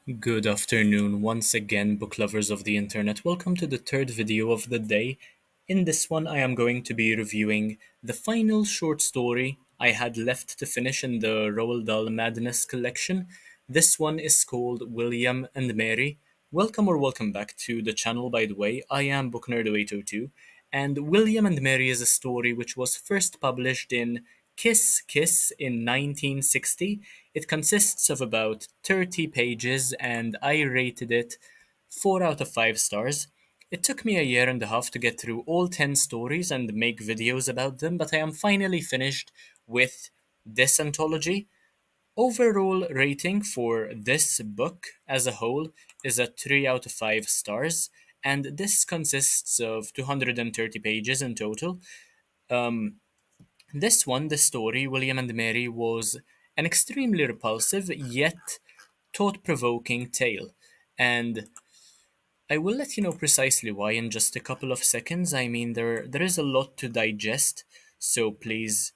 Good afternoon once again, book lovers of the internet. Welcome to the third video of the day. In this one, I am going to be reviewing the final short story I had left to finish in the Roald Dahl Madness collection. This one is called William and Mary. Welcome back to the channel, by the way. I am BookNerd802, and William and Mary is a story which was first published in Kiss Kiss in 1960. It consists of about 30 pages and I rated it 4 out of 5 stars. It took me a year and a half to get through all 10 stories and make videos about them, but I am finally finished with this anthology. Overall rating for this book as a whole is a 3 out of 5 stars, and this consists of 230 pages in total. Um, this story, William and Mary, was an extremely repulsive yet thought provoking tale. And I will let you know precisely why in just a couple of seconds. I mean, there is a lot to digest, so please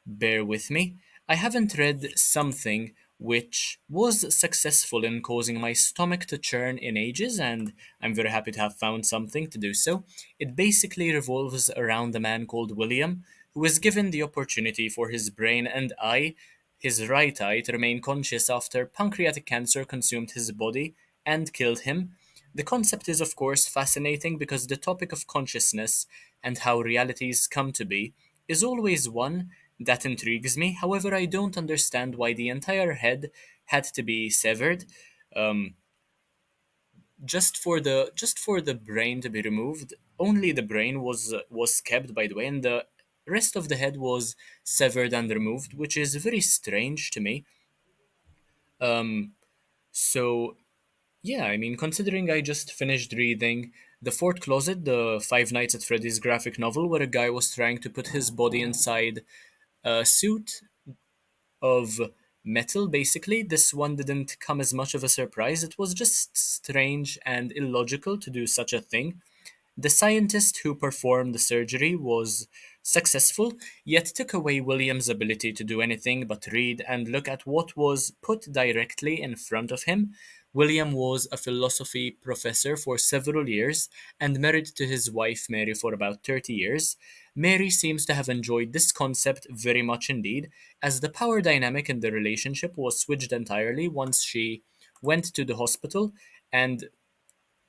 bear with me. I haven't read something which was successful in causing my stomach to churn in ages, and I'm very happy to have found something to do so. It basically revolves around a man called William, who is given the opportunity for his brain and eye, his right eye, to remain conscious after pancreatic cancer consumed his body and killed him. The concept is, of course, fascinating because the topic of consciousness and how realities come to be is always one that intrigues me. However, I don't understand why the entire head had to be severed, um, just for the brain to be removed. Only the brain was kept, by the way, and the rest of the head was severed and removed, which is very strange to me. Um, so yeah, I mean, considering I just finished reading The Fourth Closet, the Five Nights at Freddy's graphic novel, where a guy was trying to put his body inside a suit of metal, basically. This one didn't come as much of a surprise. It was just strange and illogical to do such a thing. The scientist who performed the surgery was successful, yet took away William's ability to do anything but read and look at what was put directly in front of him. William was a philosophy professor for several years and married to his wife Mary for about 30 years. Mary seems to have enjoyed this concept very much indeed, as the power dynamic in the relationship was switched entirely once she went to the hospital and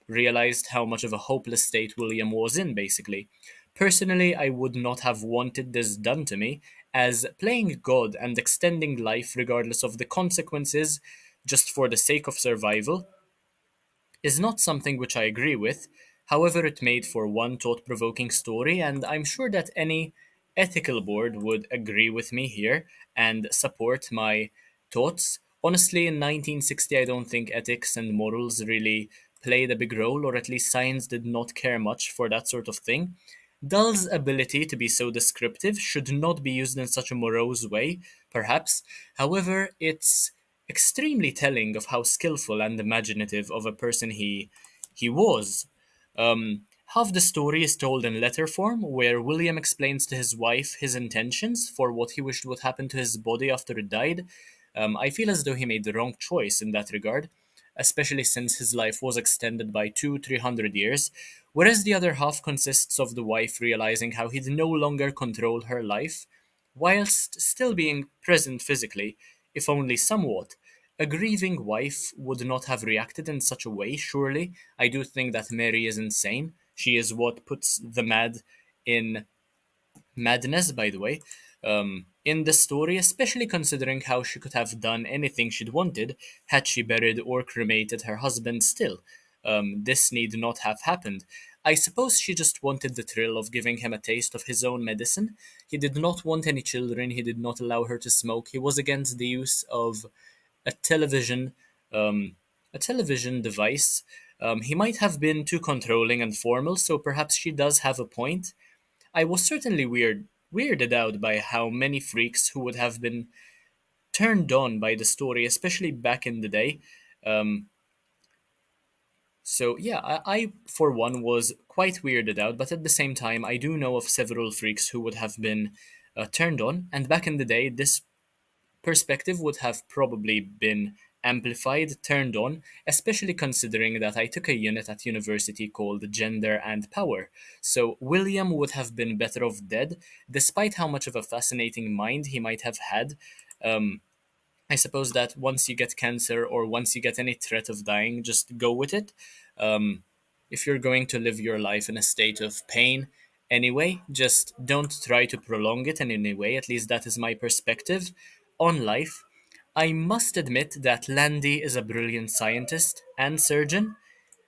realized how much of a hopeless state William was in, basically. Personally, I would not have wanted this done to me, as playing God and extending life regardless of the consequences just for the sake of survival is not something which I agree with. However, it made for one thought provoking story, and I'm sure that any ethical board would agree with me here and support my thoughts. Honestly, in 1960, I don't think ethics and morals really played a big role, or at least science did not care much for that sort of thing. Dull's ability to be so descriptive should not be used in such a morose way, perhaps. However, it's extremely telling of how skillful and imaginative of a person he was. Half the story is told in letter form, where William explains to his wife his intentions for what he wished would happen to his body after it died. I feel as though he made the wrong choice in that regard, especially since his life was extended by 300 years, whereas the other half consists of the wife realizing how he'd no longer control her life, whilst still being present physically, if only somewhat. A grieving wife would not have reacted in such a way, surely. I do think that Mary is insane. She is what puts the mad in madness, by the way, in the story, especially considering how she could have done anything she'd wanted had she buried or cremated her husband still. This need not have happened. I suppose she just wanted the thrill of giving him a taste of his own medicine. He did not want any children, he did not allow her to smoke, he was against the use of a television, um, a television device. He might have been too controlling and formal, so perhaps she does have a point. I was certainly weirded out by how many freaks who would have been turned on by the story, especially back in the day. Um, so yeah, I for one was quite weirded out, but at the same time, I do know of several freaks who would have been turned on, and back in the day, this perspective would have probably been amplified, turned on, especially considering that I took a unit at university called Gender and Power. So William would have been better off dead, despite how much of a fascinating mind he might have had. Um, I suppose that once you get cancer or once you get any threat of dying, just go with it. Um, if you're going to live your life in a state of pain anyway, just don't try to prolong it in any way. At least that is my perspective on life. I must admit that Landy is a brilliant scientist and surgeon.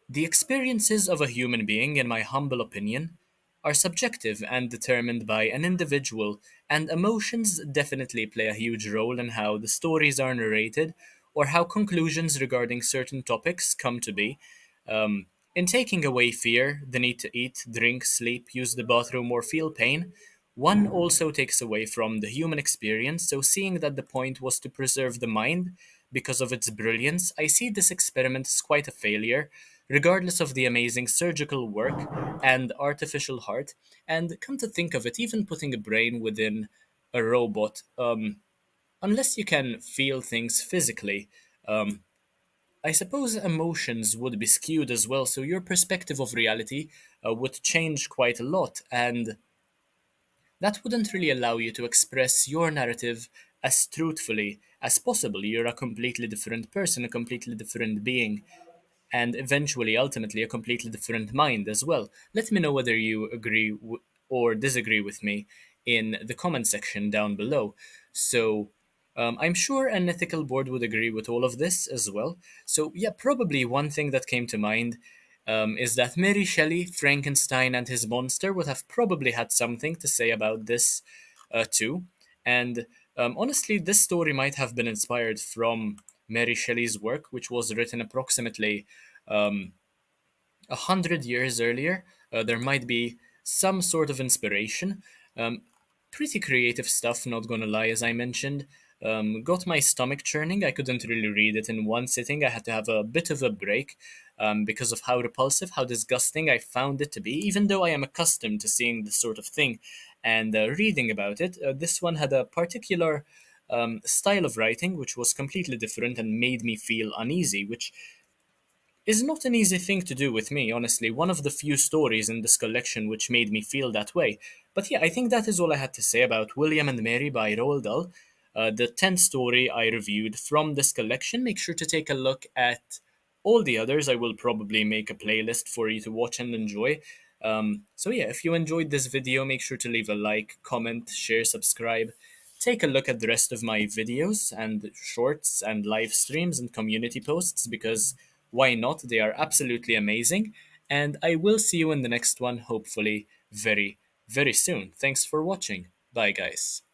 The experiences of a human being, in my humble opinion, are subjective and determined by an individual, and emotions definitely play a huge role in how the stories are narrated or how conclusions regarding certain topics come to be. Um, in taking away fear, the need to eat, drink, sleep, use the bathroom, or feel pain, one also takes away from the human experience, so seeing that the point was to preserve the mind because of its brilliance, I see this experiment as quite a failure, regardless of the amazing surgical work and artificial heart. And come to think of it, even putting a brain within a robot, unless you can feel things physically, um, I suppose emotions would be skewed as well, so your perspective of reality would change quite a lot, and that wouldn't really allow you to express your narrative as truthfully as possible. You're a completely different person, a completely different being, and eventually, ultimately, a completely different mind as well. Let me know whether you agree or disagree with me in the comment section down below. So, I'm sure an ethical board would agree with all of this as well. So, yeah, probably one thing that came to mind is that Mary Shelley, Frankenstein, and his monster would have probably had something to say about this too. And honestly, this story might have been inspired from Mary Shelley's work, which was written approximately 100 years earlier. There might be some sort of inspiration. Um, Pretty creative stuff, not gonna lie, as I mentioned. Got my stomach churning. I couldn't really read it in one sitting. I had to have a bit of a break because of how repulsive, how disgusting I found it to be, even though I am accustomed to seeing this sort of thing and reading about it. This one had a particular style of writing which was completely different and made me feel uneasy, which is not an easy thing to do with me, honestly. One of the few stories in this collection which made me feel that way. But yeah, I think that is all I had to say about William and Mary by Roald Dahl. The 10th story I reviewed from this collection. Make sure to take a look at all the others. I will probably make a playlist for you to watch and enjoy. So yeah, if you enjoyed this video, make sure to leave a like, comment, share, subscribe. Take a look at the rest of my videos and shorts and live streams and community posts because why not? They are absolutely amazing. And I will see you in the next one, hopefully very, very soon. Thanks for watching. Bye, guys.